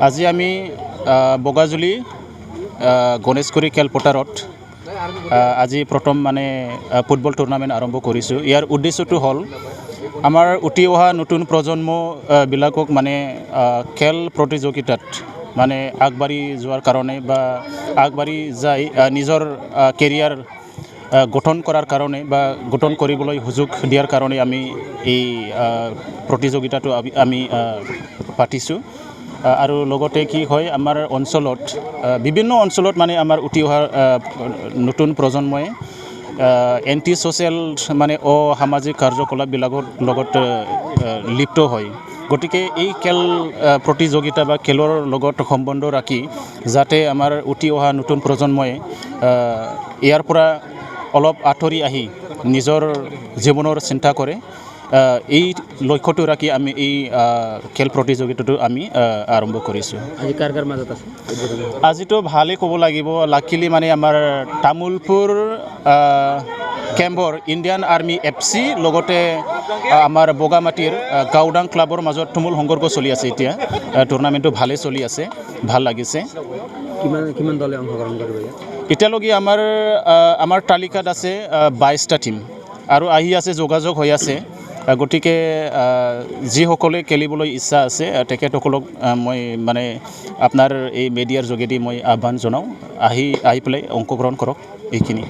আজি আমি বগাজুলি গণেশগুৰি খেলপথাৰত আজি প্ৰথম মানে ফুটবল টুৰ্ণামেণ্ট আৰম্ভ কৰিছোঁ। ইয়াৰ উদ্দেশ্যটো হ'ল আমাৰ উঠি অহা নতুন প্ৰজন্ম বিলাকক মানে খেল প্ৰতিযোগিতাত মানে আগবাঢ়ি যোৱাৰ কাৰণে বা আগবাঢ়ি যাই নিজৰ কেৰিয়াৰ গঠন কৰাৰ কাৰণে বা গঠন কৰিবলৈ সুযোগ দিয়াৰ কাৰণে আমি এই প্ৰতিযোগিতাটো আমি পাতিছোঁ। আৰু লগতে কি হয় আমাৰ অঞ্চলত বিভিন্ন অঞ্চলত মানে আমাৰ উঠি অহা নতুন প্ৰজন্মই এণ্টি ছ'চিয়েল মানে অসামাজিক কাৰ্যকলাপবিলাকৰ লগত লিপ্ত হয়। গতিকে এই খেল প্ৰতিযোগিতা বা খেলৰ লগত সম্বন্ধ ৰাখি যাতে আমাৰ উঠি অহা নতুন প্ৰজন্মই ইয়াৰ পৰা অলপ আঁতৰি আহি নিজৰ জীৱনৰ চিন্তা কৰে, এই লক্ষ্যটো ৰাখি আমি এই খেল প্ৰতিযোগিতাটো আমি আৰম্ভ কৰিছোঁ। আজি কাৰ কাৰ মাজত আছে? আজিতো ভালেই ক'ব লাগিব। লাকিলি মানে আমাৰ তামোলপুৰ কেম্বৰ ইণ্ডিয়ান আৰ্মি FC লগতে আমাৰ বগামাটিৰ গাঁওডাং ক্লাবৰ মাজত তুমুল সংঘৰ্ষ চলি আছে। এতিয়া টুৰ্ণামেণ্টটো ভালেই চলি আছে, ভাল লাগিছে। কিমান দলে অংশগ্ৰহণ কৰিব? এতিয়ালৈকে আমাৰ তালিকাত আছে 22টা টীম আৰু আহি আছে, যোগাযোগ হৈ আছে। গতিকে যিসকলে খেলিবলৈ ইচ্ছা আছে তেখেতসকলক মই মানে আপোনাৰ এই মিডিয়াৰ যোগেদি মই আহ্বান জনাওঁ, আহি পেলাই অংশগ্ৰহণ কৰক। এইখিনি।